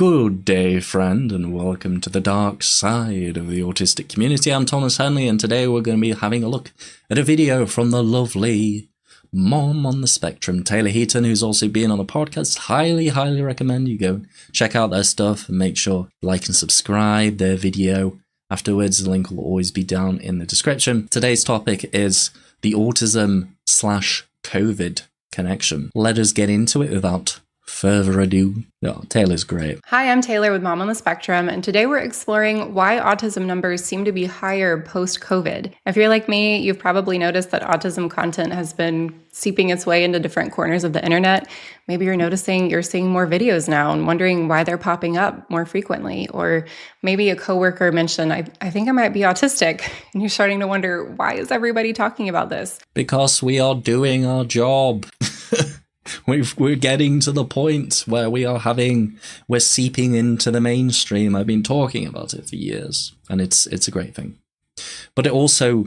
Good day, friend, and welcome to the dark side of the autistic community. I'm Thomas Henley, and today we're going to be having a look at a video from the lovely mom on the spectrum, Taylor Heaton, who's also been on the podcast. Highly recommend you go check out their stuff and make sure you like and subscribe their video. Afterwards, the link will always be down in the description. Today's topic is the autism/COVID connection. Let us get into it without further ado. Oh, Taylor's great. Hi, I'm Taylor with Mom on the Spectrum, and today we're exploring why autism numbers seem to be higher post-COVID. If you're like me, you've probably noticed that autism content has been seeping its way into different corners of the internet. Maybe you're noticing you're seeing more videos now and wondering why they're popping up more frequently. Or maybe a coworker mentioned, I think I might be autistic, and you're starting to wonder, why is everybody talking about this? Because we are doing our job. We're getting to the point where we're seeping into the mainstream. I've been talking about it for years, and it's a great thing. But it also,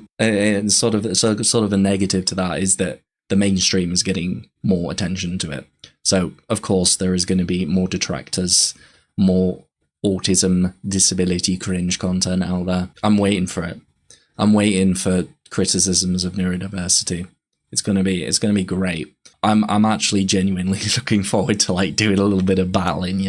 sort of a negative to that is that the mainstream is getting more attention to it. So, of course, there is going to be more detractors, more autism, disability, cringe content out there. I'm waiting for it. I'm waiting for criticisms of neurodiversity. It's gonna be great. I'm actually genuinely looking forward to doing a little bit of battling,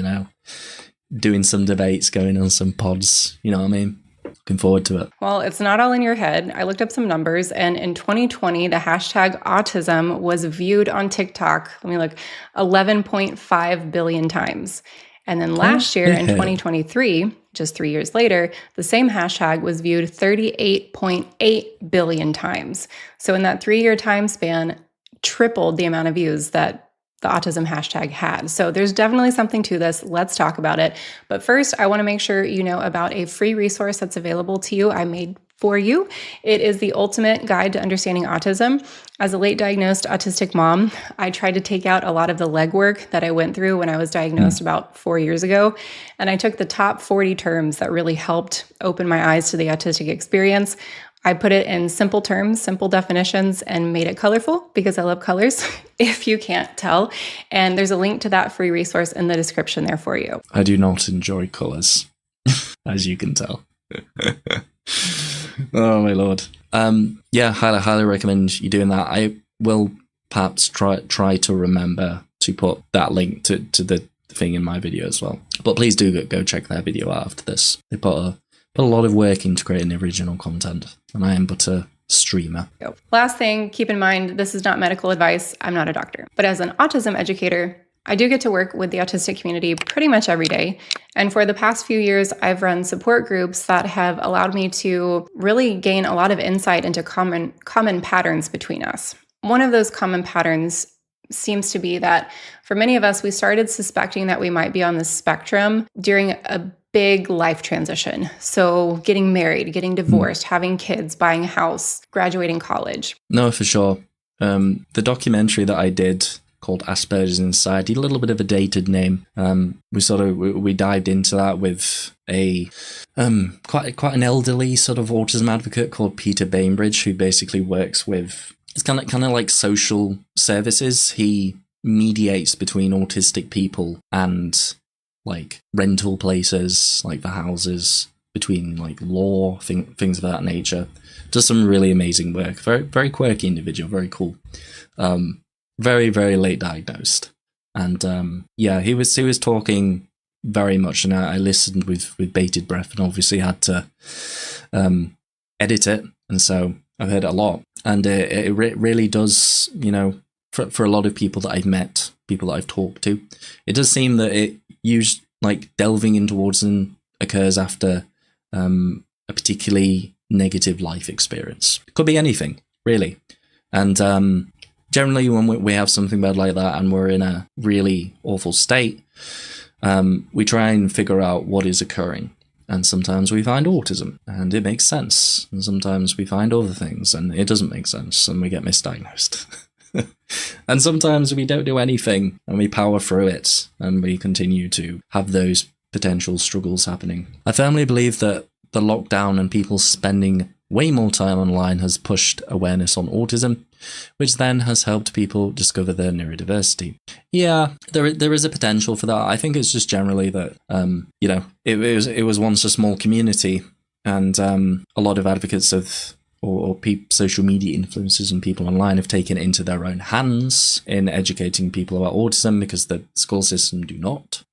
doing some debates, going on some pods, you know what I mean? Looking forward to it. Well, it's not all in your head. I looked up some numbers, and in 2020, the hashtag autism was viewed on TikTok, 11.5 billion times. And then last year in 2023, just 3 years later, the same hashtag was viewed 38.8 billion times. So in that 3-year time span, tripled the amount of views that the autism hashtag had. So there's definitely something to this. Let's talk about it. But first, I want to make sure you know about a free resource that's available to you. I made for you. It is the ultimate guide to understanding autism. As a late diagnosed autistic mom, I tried to take out a lot of the legwork that I went through when I was diagnosed about 4 years ago. And I took the top 40 terms that really helped open my eyes to the autistic experience. I put it in simple terms, simple definitions, and made it colorful because I love colors, if you can't tell. And there's a link to that free resource in the description there for you. I do not enjoy colors, as you can tell. Oh my lord. Yeah, highly recommend you doing that. I will perhaps try to remember to put that link to the thing in my video as well. But please do go check their video out after this. They put a lot of work into creating original content, and I am but a streamer. Last thing, keep in mind, this is not medical advice. I'm not a doctor. But as an autism educator, I do get to work with the autistic community pretty much every day. And for the past few years, I've run support groups that have allowed me to really gain a lot of insight into common patterns between us. One of those common patterns seems to be that for many of us, we started suspecting that we might be on the spectrum during a big life transition. So getting married, getting divorced, having kids, buying a house, graduating college. No, for sure. The documentary that I did called Asperger's in Society, a little bit of a dated name. We dived into that with a quite an elderly sort of autism advocate called Peter Bainbridge, who basically works with, it's kind of like social services. He mediates between autistic people and rental places, the houses, between law, things of that nature. Does some really amazing work. Very quirky individual, very cool. Very late diagnosed. And yeah, he was talking very much, and I listened with bated breath, and obviously had to edit it. And so I've heard it a lot. And it really does, for a lot of people that I've met, people that I've talked to, it does seem that it delving into autism occurs after a particularly negative life experience. It could be anything, really. And generally, when we have something bad like that and we're in a really awful state, we try and figure out what is occurring. And sometimes we find autism, and it makes sense. And sometimes we find other things, and it doesn't make sense, and we get misdiagnosed. And sometimes we don't do anything, and we power through it, and we continue to have those potential struggles happening. I firmly believe that the lockdown and people spending way more time online has pushed awareness on autism. which then has helped people discover their neurodiversity. Yeah, there is a potential for that. I think it's just generally that, it was once a small community, and a lot of advocates of or social media influencers and people online have taken it into their own hands in educating people about autism because the school system do not.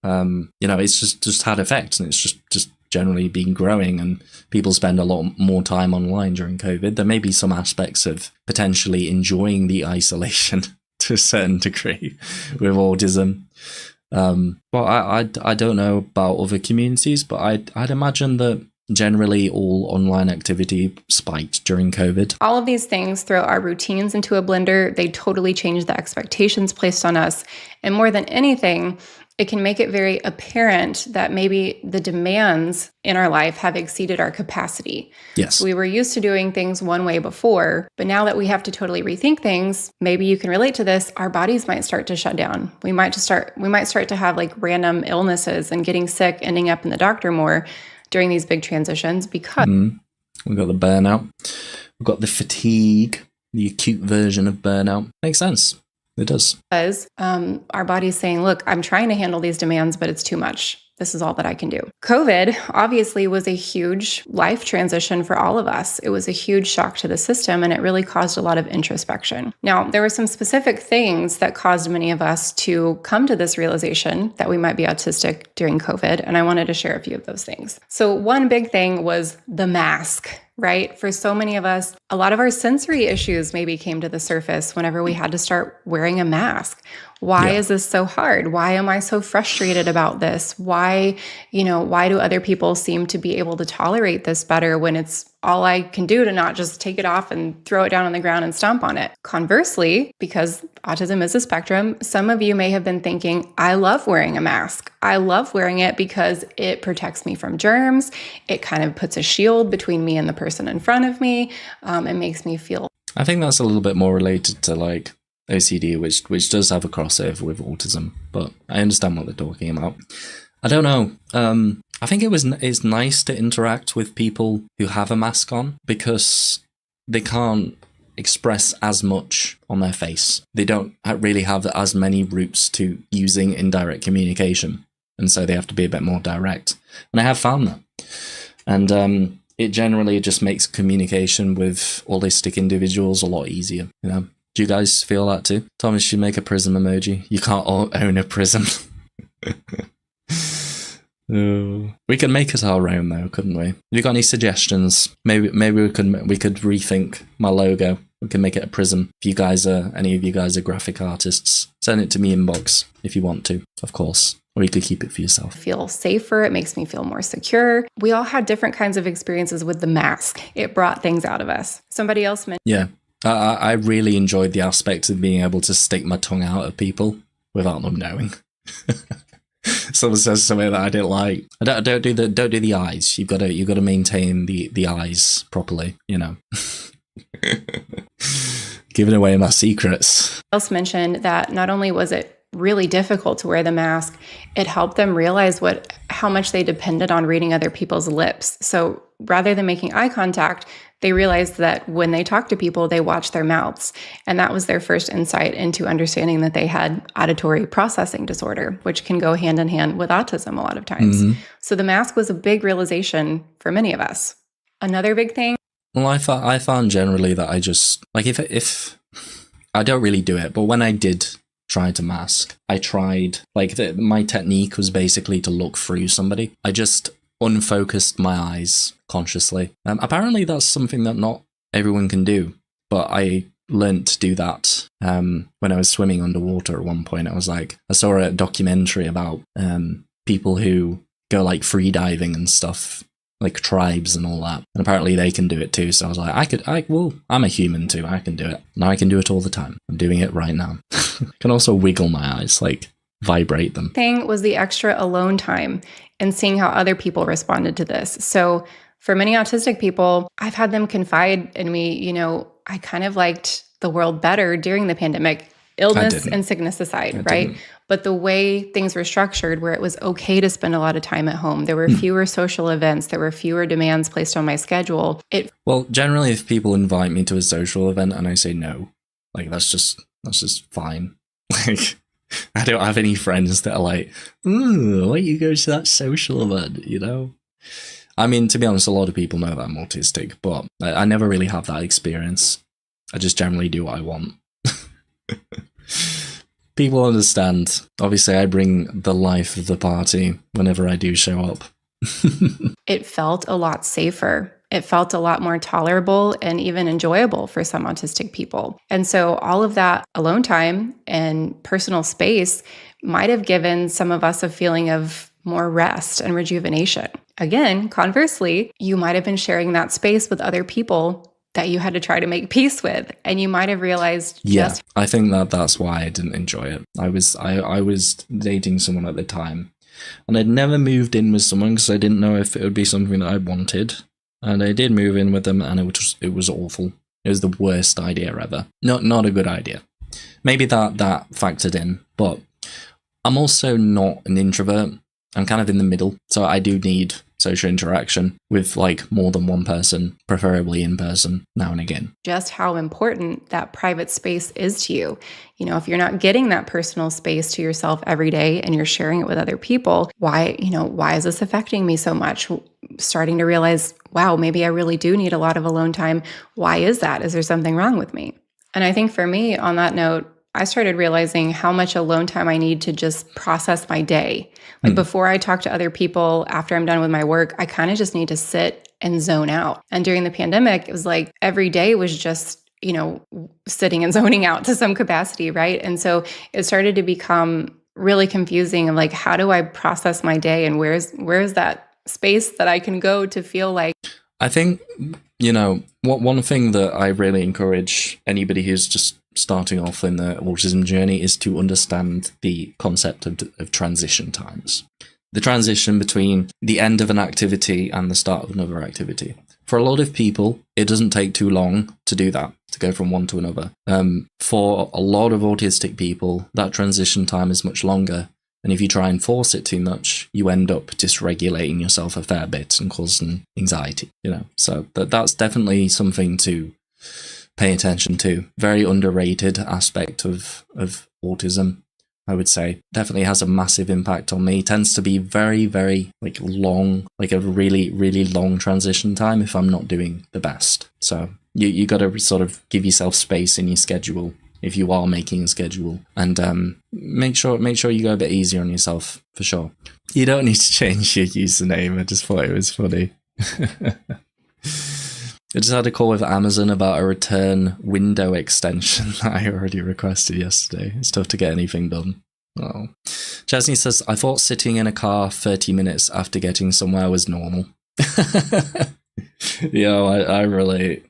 It's just had effects, and it's just generally been growing, and people spend a lot more time online during COVID. There may be some aspects of potentially enjoying the isolation to a certain degree with autism. Well, I don't know about other communities, but I'd imagine that generally all online activity spiked during COVID. All of these things throw our routines into a blender. They totally change the expectations placed on us. And more than anything, it can make it very apparent that maybe the demands in our life have exceeded our capacity. Yes. We were used to doing things one way before, but now that we have to totally rethink things, maybe you can relate to this, our bodies might start to shut down. We might start to have like random illnesses and getting sick, ending up in the doctor more during these big transitions because we've got the burnout, we've got the fatigue, the acute version of burnout. Makes sense. It does. Because our body's saying, look, I'm trying to handle these demands, but it's too much. This is all that I can do. COVID obviously was a huge life transition for all of us. It was a huge shock to the system, and it really caused a lot of introspection. Now, there were some specific things that caused many of us to come to this realization that we might be autistic during COVID, and I wanted to share a few of those things. So one big thing was the mask, right? For so many of us, a lot of our sensory issues maybe came to the surface whenever we had to start wearing a mask. Why is this so hard? Why am I so frustrated about this? Why do other people seem to be able to tolerate this better when it's all I can do to not just take it off and throw it down on the ground and stomp on it? Conversely, because autism is a spectrum, some of you may have been thinking, I love wearing a mask. I love wearing it because it protects me from germs. It kind of puts a shield between me and the person in front of me. It makes me feel. I think that's a little bit more related to like OCD, which does have a crossover with autism, but I understand what they're talking about. I don't know. I think it's nice to interact with people who have a mask on because they can't express as much on their face. They don't really have as many routes to using indirect communication, and so they have to be a bit more direct. And I have found that. And it generally just makes communication with autistic individuals a lot easier, Do you guys feel that too? Thomas should make a prism emoji. You can't own a prism. We could make it our own though, couldn't we? Have you got any suggestions? Maybe we could rethink my logo. We can make it a prism. If any of you guys are graphic artists, send it to me inbox if you want to, of course. Or you could keep it for yourself. Feel safer. It makes me feel more secure. We all had different kinds of experiences with the mask. It brought things out of us. Somebody else mentioned. Yeah. I really enjoyed the aspect of being able to stick my tongue out at people without them knowing. Someone says something that I didn't like. Don't do the eyes. You've got to maintain the eyes properly. Giving away my secrets. Else mentioned that not only was it really difficult to wear the mask, it helped them realize how much they depended on reading other people's lips. So rather than making eye contact, they realized that when they talk to people, they watch their mouths. And that was their first insight into understanding that they had auditory processing disorder, which can go hand in hand with autism a lot of times. Mm-hmm. So the mask was a big realization for many of us. Another big thing. Well, I found generally that I just, like, if I don't really do it, but when I did try to mask, I tried, my technique was basically to look through somebody. I just unfocused my eyes consciously. Apparently that's something that not everyone can do, but I learned to do that when I was swimming underwater at one point. I saw a documentary about people who go like free diving and stuff, like tribes and all that, and apparently they can do it too. So I was like, I'm a human too, I can do it. Now I can do it all the time. I'm doing it right now. I can also wiggle my eyes, like vibrate them. Thing was the extra alone time and seeing how other people responded to this. So for many autistic people, I've had them confide in me, I kind of liked the world better during the pandemic, illness and sickness aside, right? But the way things were structured, where it was okay to spend a lot of time at home, there were fewer social events, there were fewer demands placed on my schedule. Well, generally, if people invite me to a social event and I say no, Like that's just fine. Like I don't have any friends that are like, ooh, why you go to that social event, you know? I mean, to be honest, a lot of people know that I'm autistic, but I never really have that experience. I just generally do what I want. People understand. Obviously, I bring the life of the party whenever I do show up. It felt a lot safer. It felt a lot more tolerable and even enjoyable for some autistic people. And so all of that alone time and personal space might have given some of us a feeling of more rest and rejuvenation. Again, conversely, you might have been sharing that space with other people that you had to try to make peace with, and you might have realized I think that's why I didn't enjoy it. I was dating someone at the time, and I'd never moved in with someone because I didn't know if it would be something that I wanted. And I did move in with them, and it was awful. It was the worst idea ever. Not a good idea. Maybe that factored in, but I'm also not an introvert. I'm kind of in the middle, so I do need social interaction with like more than one person, preferably in person now and again. Just how important that private space is to you. You know, if you're not getting that personal space to yourself every day and you're sharing it with other people, why is this affecting me so much? Starting to realize, wow, maybe I really do need a lot of alone time. Why is that? Is there something wrong with me? And I think for me, on that note, I started realizing how much alone time I need to just process my day. Like before I talk to other people, after I'm done with my work, I kind of just need to sit and zone out. And during the pandemic, it was like every day was just, sitting and zoning out to some capacity, right? And so it started to become really confusing of like, how do I process my day, and where's that space that I can go to feel like. I think, one thing that I really encourage anybody who's just starting off in the autism journey is to understand the concept of transition times. The transition between the end of an activity and the start of another activity. For a lot of people, it doesn't take too long to do that, to go from one to another. For a lot of autistic people, that transition time is much longer. And if you try and force it too much, you end up dysregulating yourself a fair bit and causing anxiety, So that's definitely something to pay attention to. Very underrated aspect of autism, I would say. Definitely has a massive impact on me. Tends to be very, very long, like a really, really long transition time if I'm not doing the best. So you got to sort of give yourself space in your schedule if you are making a schedule, and make sure you go a bit easier on yourself, for sure. You don't need to change your username. I just thought it was funny. I just had a call with Amazon about a return window extension that I already requested yesterday. It's tough to get anything done. Oh. Chesney says, I thought sitting in a car 30 minutes after getting somewhere was normal. Yeah, I relate.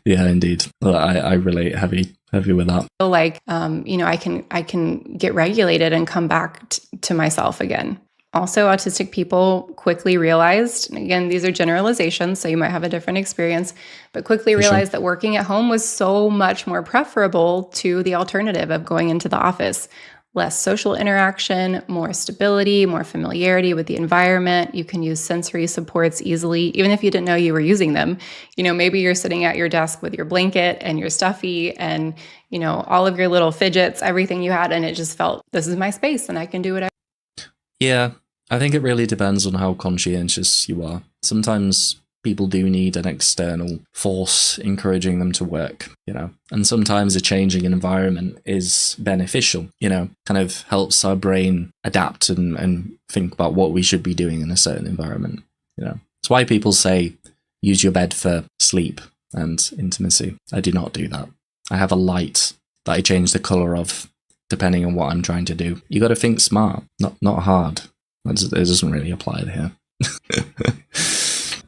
Yeah, indeed. Well, I relate heavy with that. Like, I can get regulated and come back to myself again. Also, autistic people quickly realized, and again, these are generalizations, so you might have a different experience, but quickly realized that working at home was so much more preferable to the alternative of going into the office. Less social interaction, more stability, more familiarity with the environment. You can use sensory supports easily, even if you didn't know you were using them. Maybe you're sitting at your desk with your blanket and your stuffy and, all of your little fidgets, everything you had, and it just felt, this is my space and I can do whatever. Yeah, I think it really depends on how conscientious you are. Sometimes people do need an external force encouraging them to work, and sometimes a changing environment is beneficial, kind of helps our brain adapt and think about what we should be doing in a certain environment, It's why people say, use your bed for sleep and intimacy. I do not do that. I have a light that I change the color of depending on what I'm trying to do. You got to think smart, not hard. It doesn't really apply here.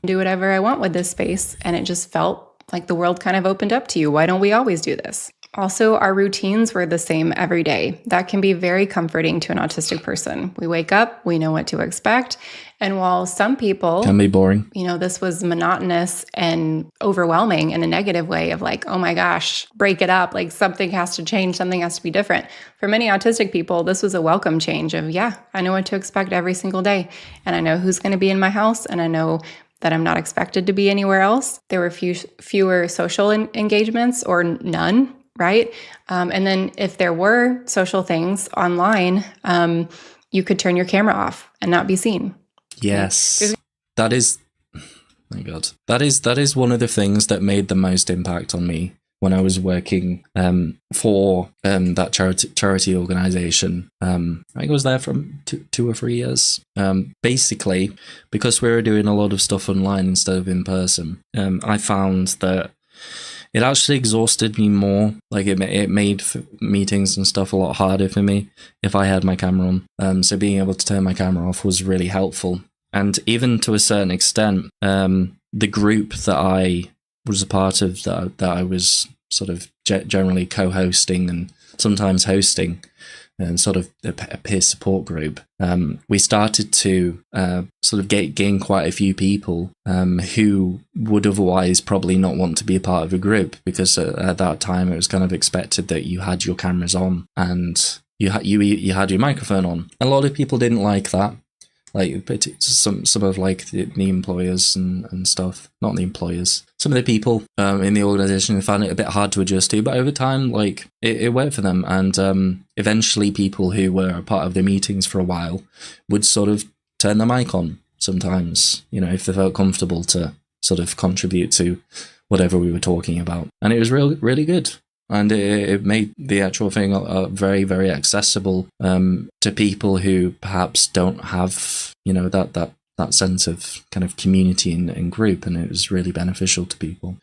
Do whatever I want with this space, and it just felt like the world kind of opened up to you. Why don't we always do this? Also, our routines were the same every day. That can be very comforting to an autistic person. We wake up, we know what to expect. And while some people can be boring, this was monotonous and overwhelming in a negative way of like, oh my gosh, break it up. Like something has to change, something has to be different. For many autistic people, this was a welcome change of, yeah, I know what to expect every single day. And I know who's going to be in my house. And I know that I'm not expected to be anywhere else. There were fewer social engagements or none, right? And then if there were social things online, you could turn your camera off and not be seen. Yes. That is, my God, that is one of the things that made the most impact on me when I was working for that charity organization. I think I was there for 2 or 3 years. Basically, because we were doing a lot of stuff online instead of in person, I found that it actually exhausted me more. Like it made meetings and stuff a lot harder for me if I had my camera on. So being able to turn my camera off was really helpful. And even to a certain extent, the group that I was a part of, that I was sort of generally co-hosting and sometimes hosting, and sort of a peer support group, we started to sort of gain quite a few people who would otherwise probably not want to be a part of a group, because at that time it was kind of expected that you had your cameras on and you had your microphone on. A lot of people didn't like that. Like some of like the employers and stuff, not the employers. Some of the people in the organization found it a bit hard to adjust to, but over time, like it worked for them. And eventually, people who were a part of the meetings for a while would sort of turn the mic on sometimes, if they felt comfortable to sort of contribute to whatever we were talking about. And it was really good. And it made the actual thing very, very accessible to people who perhaps don't have, that sense of kind of community and group. And it was really beneficial to people.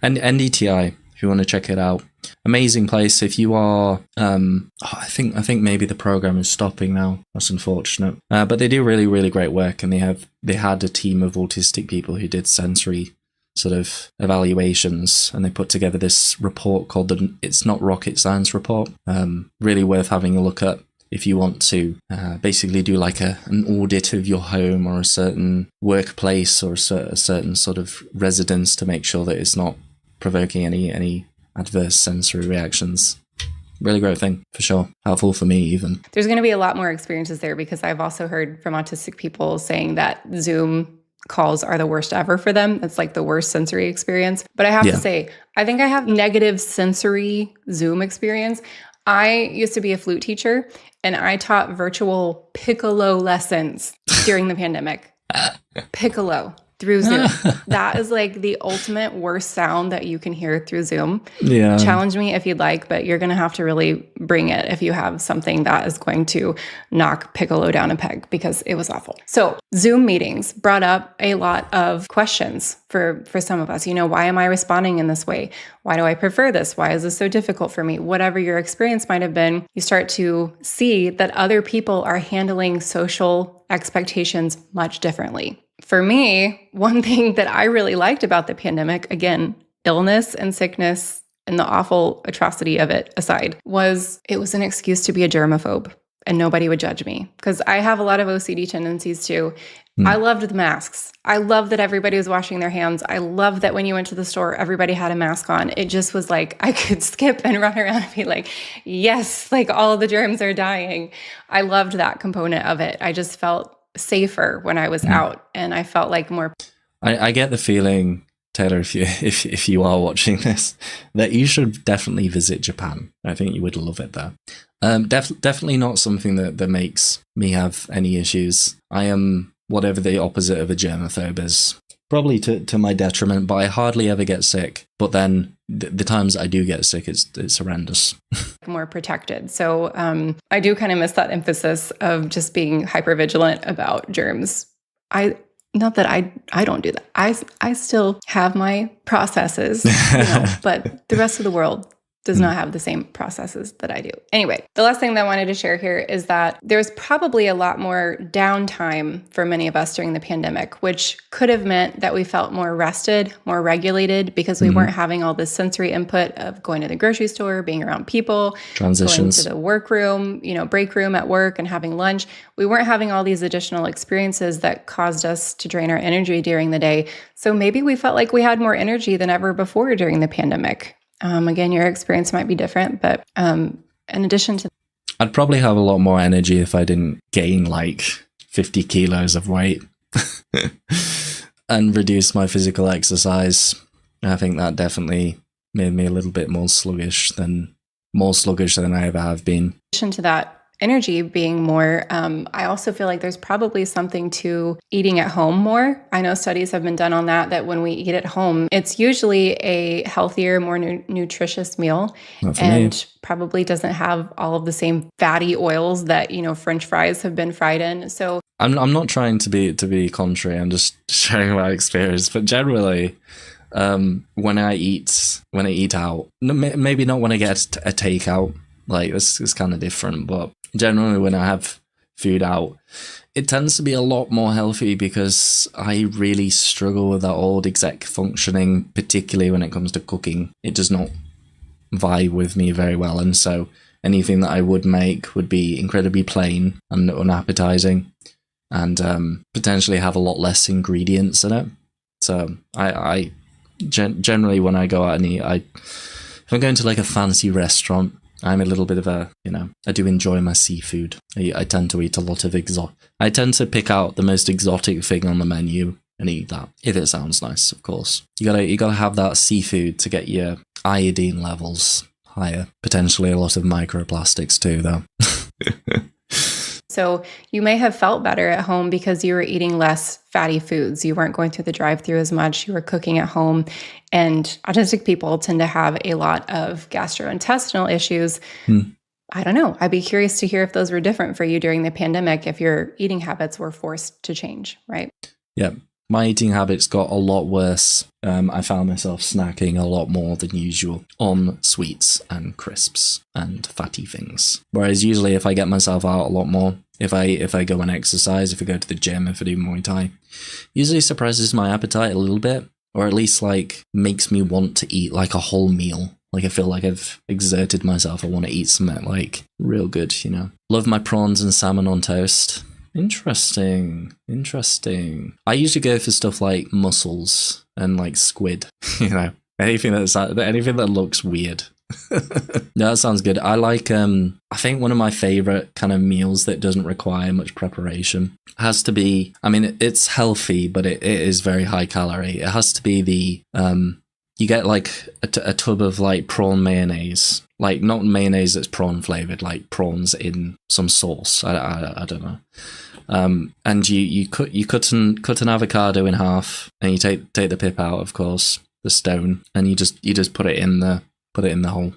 And NDTI, if you want to check it out, amazing place. If you are, I think maybe the program is stopping now. That's unfortunate. But they do really, really great work, and they had a team of autistic people who did sensory sort of evaluations, and they put together this report called the It's Not Rocket Science report. Really worth having a look at if you want to basically do like an audit of your home or a certain workplace or a certain sort of residence to make sure that it's not provoking any adverse sensory reactions. Really great thing, for sure. Helpful for me, even. There's going to be a lot more experiences there, because I've also heard from autistic people saying that Zoom calls are the worst ever for them. It's like the worst sensory experience. But I have to say, I think I have negative sensory Zoom experience. I used to be a flute teacher, and I taught virtual piccolo lessons during the pandemic. Piccolo through Zoom. That is like the ultimate worst sound that you can hear through Zoom. Yeah. Challenge me if you'd like, but you're going to have to really bring it if you have something that is going to knock piccolo down a peg, because it was awful. So Zoom meetings brought up a lot of questions for some of us. Why am I responding in this way? Why do I prefer this? Why is this so difficult for me? Whatever your experience might have been, you start to see that other people are handling social expectations much differently. For me, one thing that I really liked about the pandemic, again, illness and sickness and the awful atrocity of it aside, was it was an excuse to be a germaphobe, and nobody would judge me, because I have a lot of OCD tendencies too. I loved the masks. I loved that everybody was washing their hands. I loved that when you went to the store, everybody had a mask on. It just was like, I could skip and run around and be like, yes, like all the germs are dying. I loved that component of it. I just felt safer when I was out, and I felt like more. I get the feeling, Taylor, if you are watching this, that you should definitely visit Japan. I think you would love it there. Definitely not something that makes me have any issues. I am whatever the opposite of a germaphobe is, probably to my detriment, but I hardly ever get sick. But then the times I do get sick, it's horrendous. More protected. So I do kind of miss that emphasis of just being hypervigilant about germs. Not that I don't do that. I still have my processes, but the rest of the world does not have the same processes that I do. Anyway, the last thing that I wanted to share here is that there's probably a lot more downtime for many of us during the pandemic, which could have meant that we felt more rested, more regulated, because we weren't having all this sensory input of going to the grocery store, being around people, transitions, going to the workroom, break room at work and having lunch. We weren't having all these additional experiences that caused us to drain our energy during the day. So maybe we felt like we had more energy than ever before during the pandemic. Again, your experience might be different, but in addition to I'd probably have a lot more energy if I didn't gain like 50 kilos of weight. and reduced my physical exercise. I think that definitely made me a little bit more sluggish than I ever have been. In addition to that, energy being more, I also feel like there's probably something to eating at home more. I know studies have been done on that when we eat at home, it's usually a healthier, more nutritious meal, and probably doesn't have all of the same fatty oils that, French fries have been fried in. So I'm not trying to be contrary. I'm just sharing my experience, but generally, when I eat out, maybe not when I get a takeout, like this is kind of different, but generally when I have food out, it tends to be a lot more healthy because I really struggle with that old exec functioning, particularly when it comes to cooking. It does not vibe with me very well, and so anything that I would make would be incredibly plain and unappetizing, and potentially have a lot less ingredients in it. So I generally, when I go out and eat, if I'm going to like a fancy restaurant, I'm a little bit of I do enjoy my seafood. I tend to eat a lot of I tend to pick out the most exotic thing on the menu and eat that, if it sounds nice, of course. You gotta have that seafood to get your iodine levels higher. Potentially a lot of microplastics too, though. So you may have felt better at home because you were eating less fatty foods. You weren't going through the drive-thru as much. You were cooking at home. And autistic people tend to have a lot of gastrointestinal issues. I don't know. I'd be curious to hear if those were different for you during the pandemic, if your eating habits were forced to change, right? Yeah. My eating habits got a lot worse. I found myself snacking a lot more than usual on sweets and crisps and fatty things. Whereas usually if I get myself out a lot more, if I go and exercise, if I go to the gym, if I do Muay Thai, usually suppresses my appetite a little bit, or at least like makes me want to eat like a whole meal. Like I feel like I've exerted myself. I want to eat something like real good, Love my prawns and salmon on toast. Interesting. I usually go for stuff like mussels and like squid, anything that looks weird. No, that sounds good. I like, I think one of my favorite kind of meals that doesn't require much preparation has to be, it's healthy, but it is very high calorie. It has to be you get like a tub of like prawn mayonnaise, like not mayonnaise that's prawn flavored, like prawns in some sauce. I don't know. And you cut an avocado in half, and you take the pip out, of course, the stone, and you just put it in the hole.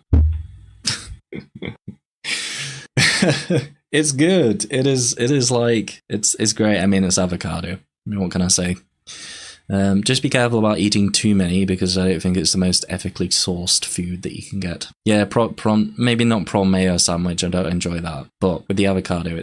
It's good. It is like it's great. It's avocado. What can I say? Just be careful about eating too many, because I don't think it's the most ethically sourced food that you can get. Yeah, prawn, maybe not prawn mayo sandwich. I don't enjoy that. But with the avocado,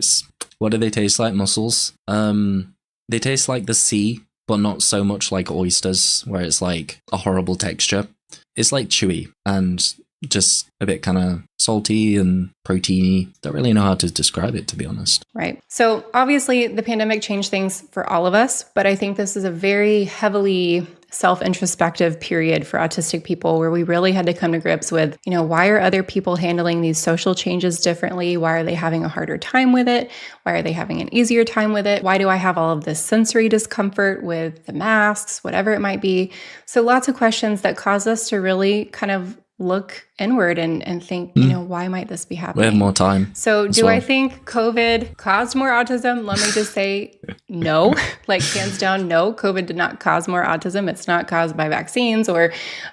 what do they taste like? Mussels? They taste like the sea, but not so much like oysters, where it's like a horrible texture. It's like chewy and just a bit kind of salty and proteiny. Don't really know how to describe it, to be honest. Right. So obviously the pandemic changed things for all of us, but I think this is a very heavily self-introspective period for autistic people, where we really had to come to grips with, why are other people handling these social changes differently? Why are they having a harder time with it? Why are they having an easier time with it? Why do I have all of this sensory discomfort with the masks, whatever it might be? So lots of questions that cause us to really kind of look inward and think, why might this be happening? We have more time. So do I think COVID caused more autism? Let me just say no, like hands down, no, COVID did not cause more autism. It's not caused by vaccines or...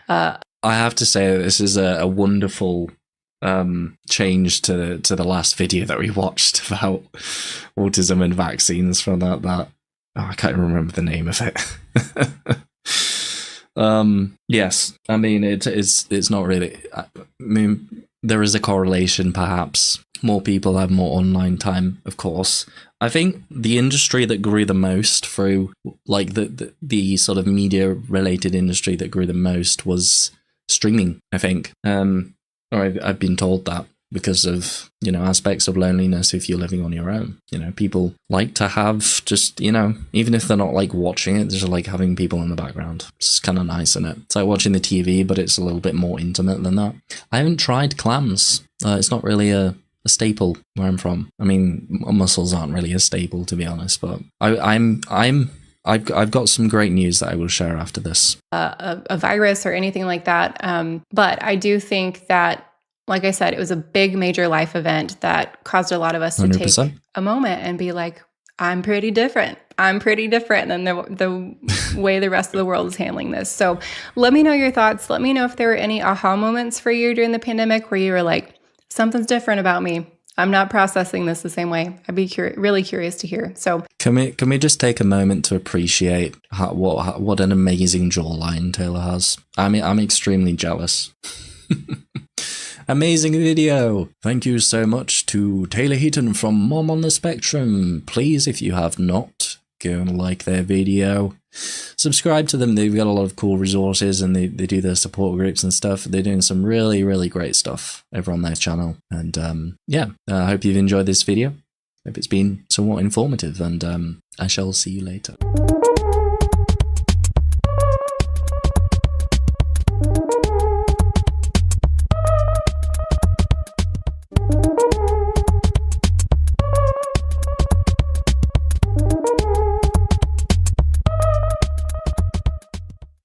I have to say that this is a wonderful change to the last video that we watched about autism and vaccines from that I can't remember the name of it. Yes, it's not really, there is a correlation, perhaps. More people have more online time, of course. I think the industry that grew the most through, like the sort of media related industry that grew the most was streaming, I think. Or I've been told that, because of, aspects of loneliness if you're living on your own. People like to have just, even if they're not like watching it, they're just like having people in the background. It's kind of nice, isn't it? It's like watching the TV, but it's a little bit more intimate than that. I haven't tried clams. It's not really a staple where I'm from. Mussels aren't really a staple, to be honest, but I'm I've got some great news that I will share after this. A virus or anything like that. But I do think that, like I said, it was a big major life event that caused a lot of us to 100%. take a moment and be like, I'm pretty different. I'm pretty different than the way the rest of the world is handling this. So let me know your thoughts. Let me know if there were any aha moments for you during the pandemic where you were like, something's different about me. I'm not processing this the same way. I'd be really curious to hear. So can we just take a moment to appreciate what an amazing jawline Taylor has? I'm extremely jealous. Amazing video. Thank you so much to Taylor Heaton from Mom on the Spectrum. Please, if you have not, go and like their video. Subscribe to them. They've got a lot of cool resources, and they do their support groups and stuff. They're doing some really, really great stuff over on their channel. And I hope you've enjoyed this video. Hope it's been somewhat informative, and I shall see you later.